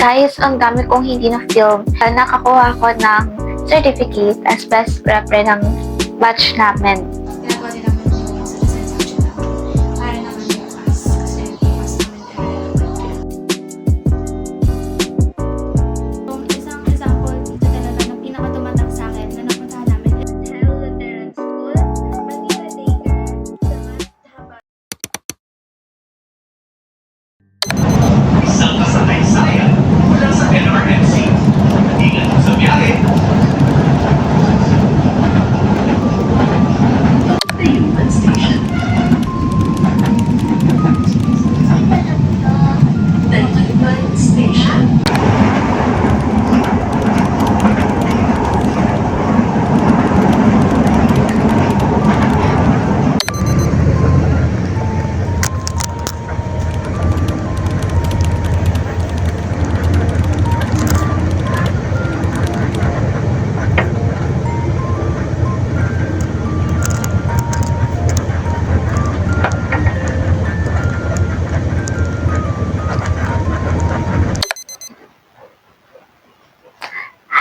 Guys, ang dami kong hindi na-film. Nakakuha ko ng certificate as best prepper ng batch namin. Ginagawa din namin yung citizen section namin para naman i-pass kasi i-pass namin irrelevant. Kung isang example dito talaga ng pinakatumatak sa akin na napuntahan namin is Lutheran School, Manila Daycare, sa Haba. Isang kasaysayan mula sa NRMC. Ingat sa biyahe. The Human Station. The Human Station.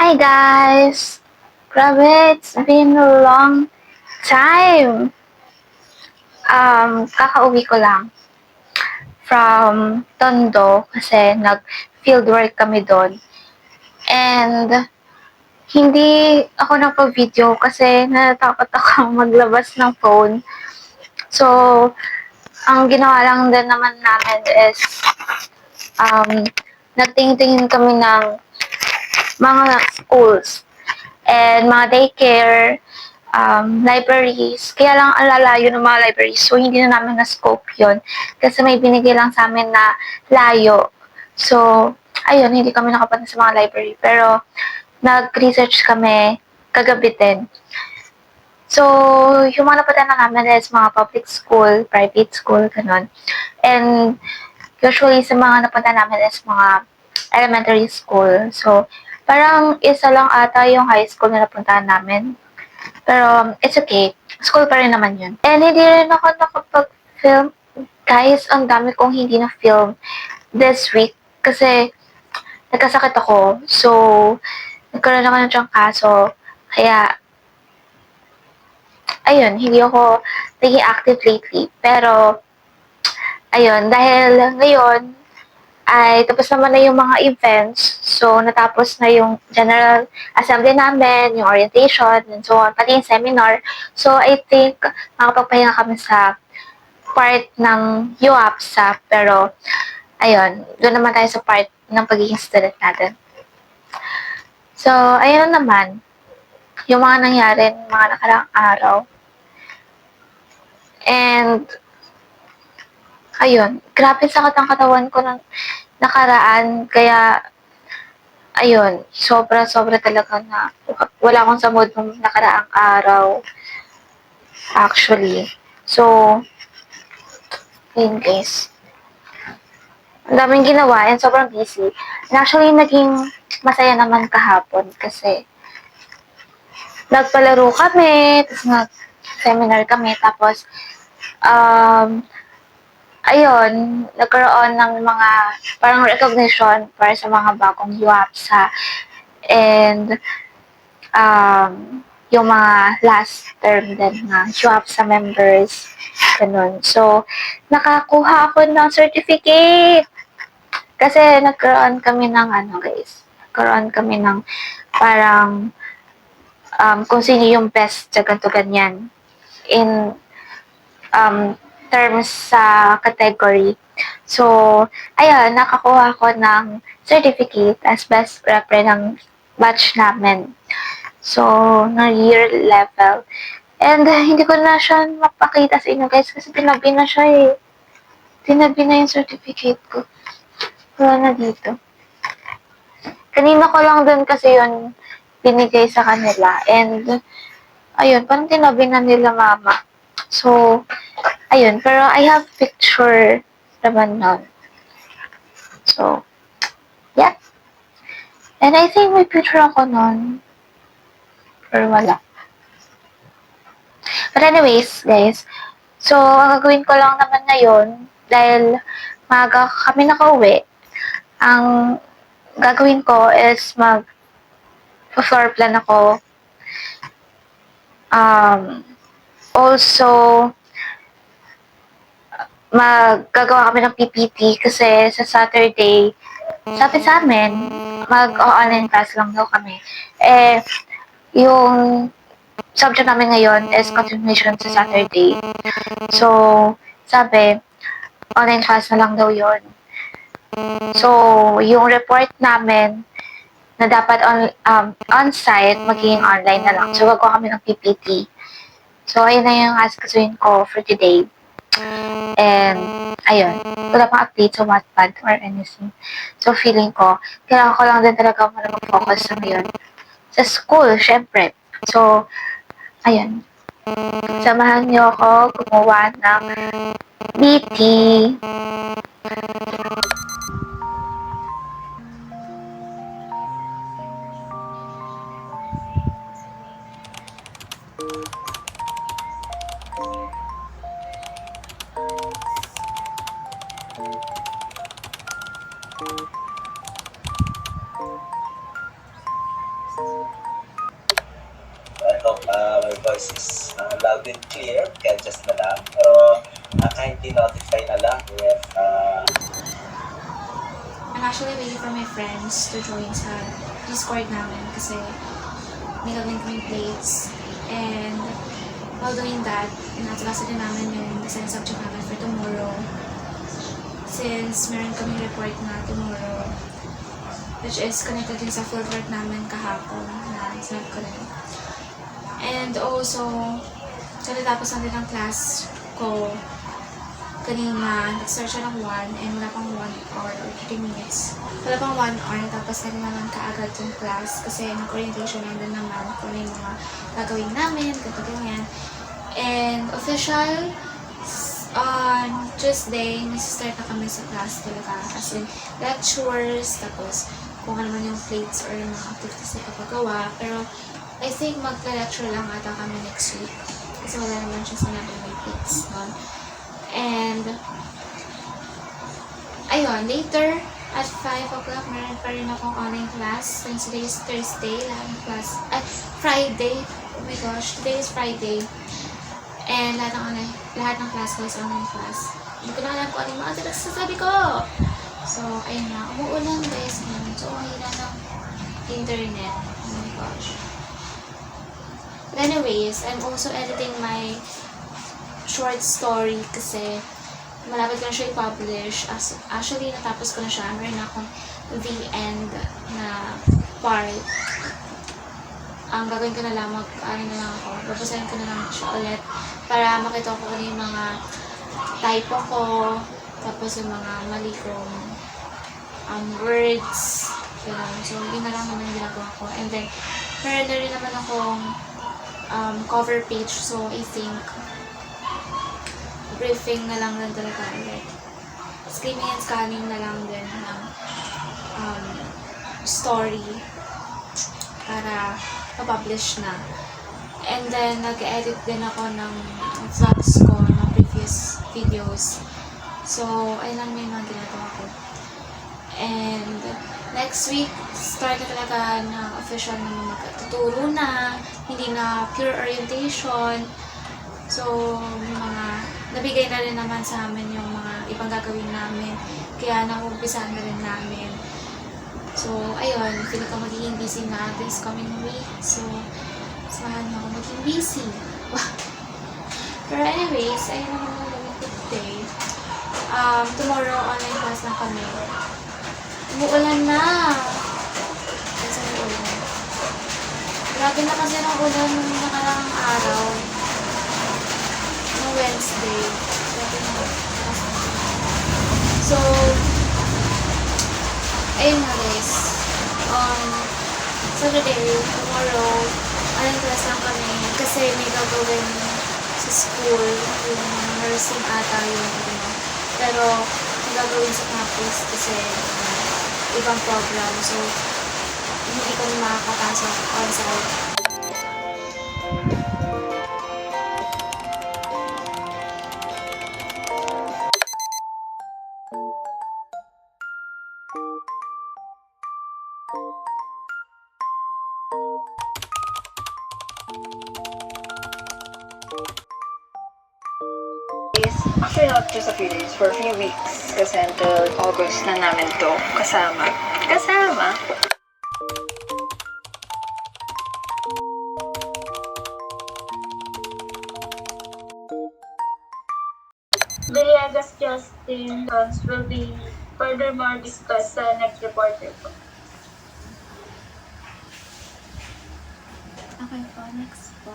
Hi guys! Grabe, it's been a long time. Kakauwi ko lang from Tondo kasi nag-field work kami doon. And hindi ako nagpa-video kasi natatakot ako maglabas ng phone. So, ang ginawa lang din naman namin is nagtingin-tingin kami ng mga schools and mga daycare, libraries. Kaya lang ang lalayo ng mga libraries. So, hindi na namin na-scope yun. Kasi may binigay lang sa amin na layo. So, ayun, hindi kami nakapunta sa mga library. Pero, nag-research kami kagabi din. So, yung mga napunta na namin is mga public school, private school, ganun. And, usually sa mga napunta namin is mga elementary school. So, parang isa lang ata yung high school na napuntahan namin. Pero, it's okay. School pa rin naman yun. And hindi rin ako nakapag-film. Guys, ang dami kong hindi na-film this week. Kasi, nagkasakit ako. So, nagkaroon ako ng trangkaso. Kaya, ayun, hindi ako naging active lately. Pero, ayun, dahil ngayon, ay tapos naman na yung mga events. So, natapos na yung general assembly namin, yung orientation, and so on, pati yung seminar. So, I think makapagpahinga kami sa part ng UAPSA. Pero, ayun, doon naman tayo sa part ng pagiging student natin. So, ayun naman, yung mga nangyari mga nakaraang araw. And, ayun, grabe sakit ang katawan ko ng nakaraan. Kaya, ayun, sobra-sobra talaga na wala akong sa mood ng nakaraang araw. Actually. So, yun guys. Ang daming ginawa and sobrang busy. And actually, naging masaya naman kahapon kasi nagpalaro kami, tapos nag-seminar kami, tapos ayun, nagkaroon ng mga parang recognition para sa mga bagong UAPSA and yung mga last term din na UAPSA members, ganun. So, nakakuha ako ng certificate kasi nagkaroon kami ng guys, nagkaroon kami ng parang kung sino yung best sa ganito ganyan in terms sa category. So, ayun, nakakuha ko ng certificate as best prepper ng batch namin. So, na year level. And hindi ko na siya mapakita sa inyo guys kasi tinabi na siya eh. Tinabi na yung certificate ko. Wala na dito. Kanina ko lang din kasi yun binigay sa kanila. And, ayun, parang tinabi na nila mama. So, ayun, pero I have picture naman nun. So, yeah. And I think may picture ako nun. Pero wala. But anyways, guys. So, ang gagawin ko lang naman ngayon, dahil maaga kami nakauwi, ang gagawin ko is floor plan ako. Also, maggagawa kami ng PPT kasi sa Saturday, sabi sa amin, mag-online class lang daw kami. Yung subject namin ngayon is continuation sa Saturday. So, sabi, online class na lang daw yon. So, yung report namin na dapat on-site, magiging online na lang. So, gagawa kami ng PPT. So, ayun na yung askasuin ko for today. And, ayun. Wala pang update sa Wattpad or anything. So, feeling ko, kailangan ko lang din talaga mag-focus sa ngayon. Sa school, syempre. So, ayun. Samahan niyo ako gumawa ng BT. I hope my voice is loud and clear, kaya adjust na lang. Pero kindly notify na lang if I'm actually waiting for my friends to join sa Discord namin kasi may gagawin kaming plates. And while doing that, inatulasa din namin yung design subject namin for tomorrow. Since meron kaming report na tomorrow, which is connected din sa fieldwork namin kahapon na snap ko rin. And also, katatapos na din ang class ko kanina, nag-start siya ng 1 and wala pang 1 hour or 30 minutes. Wala pang 1 hour, tapos na din naman kaagad yung class kasi nag-orientation na din naman kung ano yung mga gagawin namin, ganyan. And official, on Tuesday, nag-start na kami sa class talaga. As in, lectures, tapos kung ano man yung plates or yung mga activities na kapagawa. Pero, I think magla-lecture lang ata kami next week. Kasi wala naman siya sinabi may plates nun. And, ayun, later, at 5 o'clock, meron pa rin akong online class. Since today is Thursday, Friday. Oh my gosh, today is Friday. And lahat ng class ko is online class. Hindi ko na alam kung ano yung mga sasabi ko. So, ayun na. Umuulan guys ngayon. So, ang hina ng internet. Oh my gosh. But anyways, I'm also editing my short story kasi malapit ko na siya i-publish. Actually, natapos ko na siya. Meron akong the end na part. Ang gagawin ko na lang, babasahin ko na lang siya ulit para makita ko ano yung mga typo ko, tapos yung mga mali kong words, gano'n. So, yun na lang naman yung ginagawa ko. And then, meron na rin naman akong cover page. So, I think, briefing na lang din talaga ulit. Screaming and scanning na lang din ng story para pa-publish na. And then, nag-edit din ako ng vlogs ko ng previous videos. So, ayun lang yung mga ginagawa ko. And, next week, start na talaga na official na magtuturo na, hindi na pure orientation. So, yung mga, nabigay na rin naman sa amin yung mga ibang gagawin namin. Kaya, nang-umpisahan na rin namin. So, ayun, feel ko magiging busy na this coming week. So, samahan niyo ako maging busy. Pero anyways, ayun naman ang gawin ko today. Tomorrow, online class na kami. Umuulan na! Kasi may ulan. Grabe na kasi ng ulan nung nakarang araw. Nung Wednesday. Grabe na kasi. So, ayun na guys. On Saturday, tomorrow, online class lang kami. Kasi may gagawin sa school. Yung nursing ata yung pero may gagawin sa campus kasi ibang program. So, hindi kami makakapasok on-site. Actually, not just a few days, for a few weeks. Kasi until August na namin to kasama. Kasama! Villegas Justin Dons will be furthermore discussed sa next report report. Okay po, next po.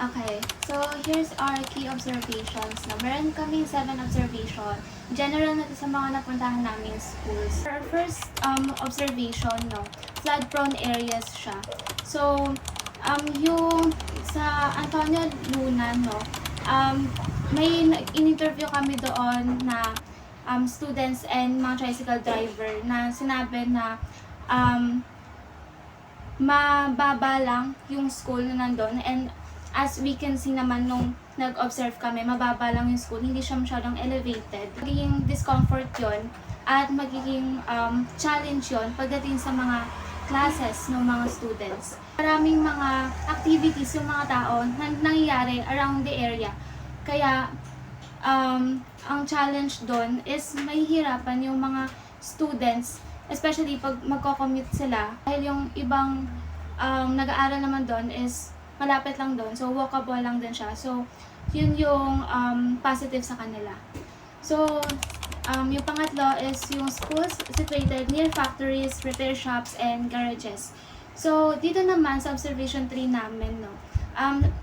Okay, so here's our key observations. No? Meron kami 7 observation. General na sa mga napuntahan namin schools. Our first observation, no, flood-prone areas siya. So, yung sa Antonio Luna, no, may in-interview kami doon na students and mga tricycle driver na sinabi na mababa lang yung school na nandun, and as we can see naman nung nag-observe kami, mababa lang yung school, hindi siya masyadong elevated. Magiging discomfort yon at magiging challenge yon pagdating sa mga classes ng mga students. Maraming mga activities yung mga tao na nangyayari around the area. Kaya ang challenge doon is mahihirapan yung mga students, especially pag magko-commute sila. Dahil yung ibang nag-aaral naman doon is malapit lang doon. So, walkable lang din siya. So, yun yung positive sa kanila. So, yung pangatlo is yung schools situated near factories, repair shops, and garages. So, dito naman sa observation 3 namin, no,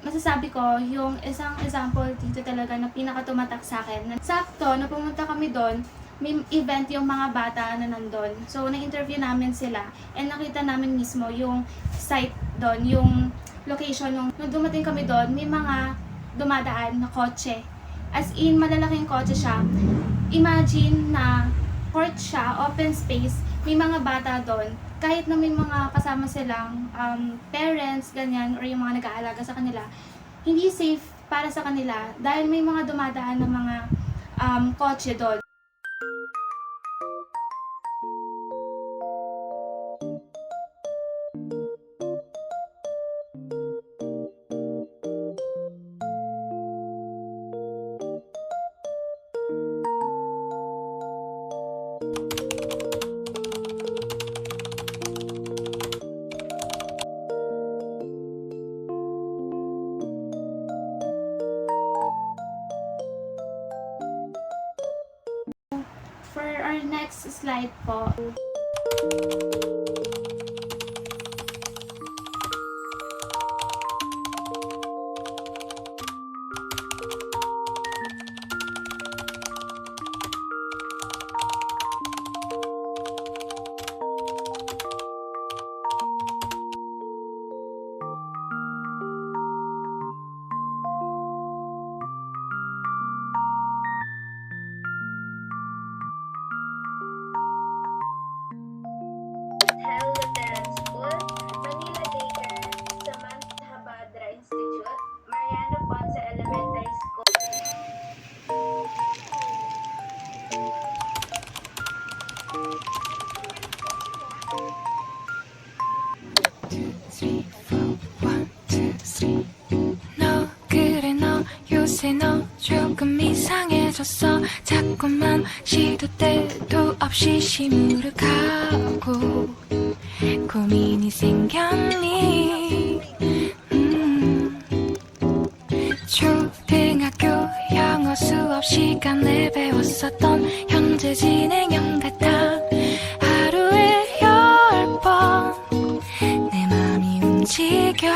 masasabi ko, yung isang example dito talaga na pinakatumatak sa akin. Sakto, na pumunta kami doon, may event yung mga bata na nandun. So, na-interview namin sila and nakita namin mismo yung site doon, yung location. Nung dumating kami doon, may mga dumadaan na kotse. As in, malalaking kotse siya. Imagine na court siya, open space, may mga bata doon. Kahit na may mga kasama silang parents, ganyan, or yung mga nag-aalaga sa kanila, hindi safe para sa kanila dahil may mga dumadaan na mga kotse doon. For our next slide po, Hell Lutheran School, Manila Daycare, Samantha Habadra Institute, Mariano Ponce Elementary School. 너 그래 너 요새 너 조금 이상해졌어 자꾸만 시도 때도 없이 시무룩하고 고민이 생겼니 초등학교 영어 수업 시간에 배웠었던 현재 진행형 같아 하루에 10번 내 맘이 움직여